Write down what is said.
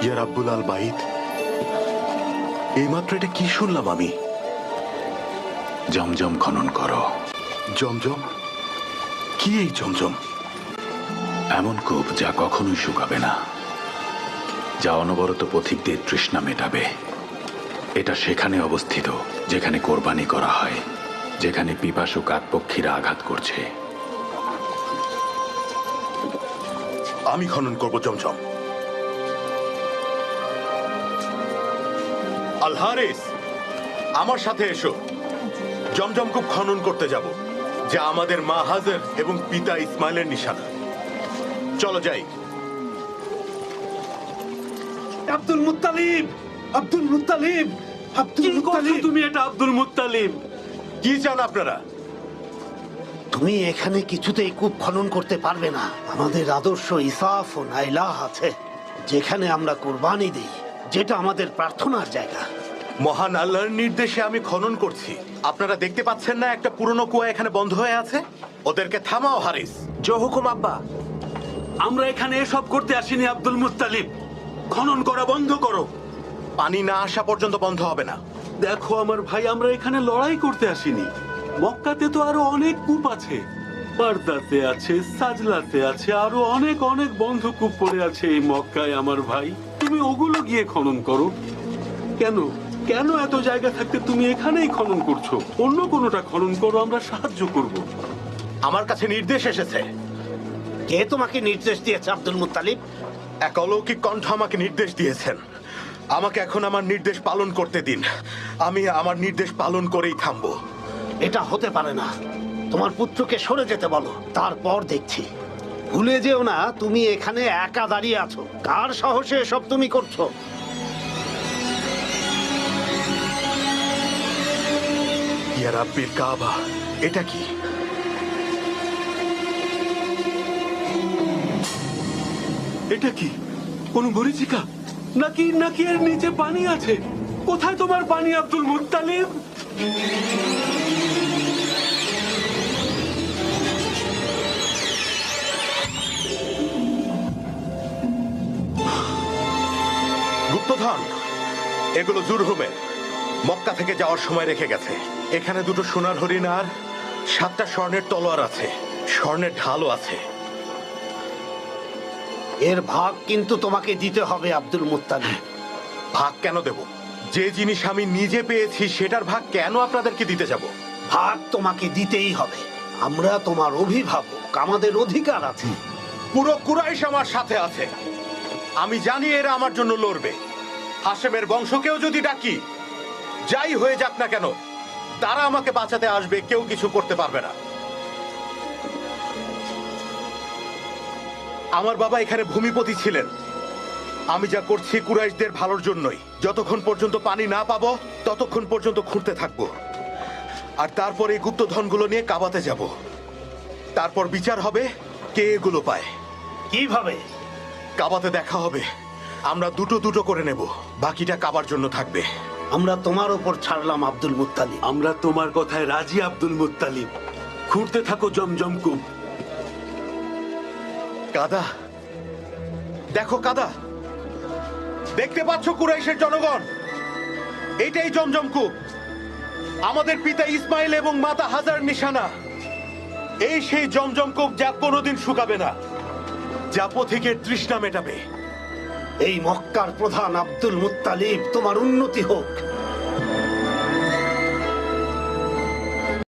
ইয়া রাব্বুল আল বাইত, এইমাত্র এটা কি শুনলাম আমি? জমজম খনন করো। জমজম? কি এই জমজম? এমন কূপ যা কখনোই শুকাবে না, যা অনবরত পথিকদের তৃষ্ণা মেটাবে। এটা সেখানে অবস্থিত যেখানে কোরবানি করা হয়, যেখানে পিপাসু কাকপক্ষীরা আঘাত করছে। আমি খনন করব জমজম। আল হারিস, আমার সাথে এসো। জমজম কূপ খনন করতে যাব, যা আমাদের মা হাজের এবং পিতা ইসমাইলের নিশানা। চলো যাই। Abdul Muttalib, Abdul Muttalib, Abdul Muttalib, তুমি এটা আব্দুল মুত্তালিব। কি চান আপনারা? তুমি এখানে কিছুতেই কূপ খনন করতে পারবে না। আমাদের আদর্শ ইসাফ ও নাইলাহ আছে, যেখানে আমরা কুরবানি দিই, যেটা আমাদের প্রার্থনার জায়গা। মহান আল্লাহর নির্দেশে আমি খনন করছি। আপনারা দেখতে পাচ্ছেন না একটা পুরনো কুয়া এখানে বন্ধ হয়ে আছে? ওদেরকে থামাও হারিস। জো হুকুম আব্বা। আমরা এখানে এসব করতে আসিনি আব্দুল মুত্তালিব। খনন করা বন্ধ করো। পানি না আসা পর্যন্ত বন্ধ হবে না। দেখো আমার ভাই, আমরা এখানে লড়াই করতে আসিনি। মক্কাতে তো আরো অনেক কূপ আছে, বারদাতে আছে, সাজলাতে আছে, আরো অনেক অনেক বন্ধ কূপ পড়ে আছে এই মক্কায় আমার ভাই। তুমি ওগুলো গিয়ে খনন করো। কেন কেন এত জায়গা থাকতে তুমি এখানেই খনন করছো? অন্য কোনোটা খনন করো, আমরা সাহায্য করব। আমার কাছে নির্দেশ এসেছে। কে তোমাকে নির্দেশ দিয়েছে আব্দুল মুত্তালিব? এক অলৌকিক কণ্ঠ আমাকে নির্দেশ দিয়েছেন। আমাকে এখন আমার নির্দেশ পালন করতে দিন। আমি আমার নির্দেশ পালন করেই থামবো। এটা হতে পারে না। তোমার পুত্রকে সরে যেতে বলো, তারপর দেখছি। ভুলে যেও না, তুমি এখানে একা দাঁড়িয়ে আছো। কার সাহসে এসব তুমি করছো? ইয়া রাব্বিল কাবা, এটা কি? এটা কি কোন মরিচিকা নাকি নাকি এর নিচে পানি আছে? কোথায় তোমার পানি আব্দুল মুত্তালিব? গুপ্তধন, এগুলো জুরহুমে মক্কা থেকে যাওয়ার সময় রেখে গেছে। এখানে দুটো সোনার হরিণ আর 7টা স্বর্ণের তলোয়ার আছে, স্বর্ণের ঢালও আছে। এর ভাগ কিন্তু তোমাকে দিতে হবে আব্দুল মুত্তালিব। ভাগ কেন দেব? যে জিনিস আমি নিজে পেয়েছি সেটার ভাগ কেন আপনাদেরকে দিতে যাব? ভাগ তোমাকে দিতেই হবে। আমরা তোমার অভিভাবক, আমাদের অধিকার আছে। পুরো কুরাইশ আমার সাথে আছে। আমি জানি এরা আমার জন্য লড়বে। হাশেমের বংশকেও যদি ডাকি, যাই হয়ে যাক না কেন, তারা আমাকে বাঁচাতে আসবে, কেউ কিছু করতে পারবে না। আমার বাবা এখানে ভূমিপতি ছিলেন। আমি যা করছি কুরাইশদের ভালোর জন্যই। যতক্ষণ পর্যন্ত পানি না পাবো ততক্ষণ পর্যন্ত খুঁড়তে থাকবো। আর তারপর এই গুপ্তধনগুলো নিয়ে কাবাতে যাব। তারপর বিচার হবে কে এগুলো পায়। কিভাবে? কাবাতে দেখা হবে। আমরা দুটো দুটো করে নেব, বাকিটা কাবার জন্য থাকবে। আমরা তোমার উপর ছাড়লাম আব্দুল মুত্তালিব। আমরা তোমার কথায় রাজি আব্দুল মুত্তালিব। খুঁড়তে থাকো জমজম কূপ। কাদা, দেখো কাদা, দেখতে পাচ্ছ কুরাইশের জনগণ? এইটাই জমজম কূপ, আমাদের পিতা ইসমাইল এবং মাতা হাজার নিশানা। এই সেই জমজম কূপ যা কোনোদিন শুকাবে না, যা পথিকের তৃষ্ণা মেটাবে। এই মক্কার প্রধান আব্দুল মুত্তালিব, তোমার উন্নতি হোক।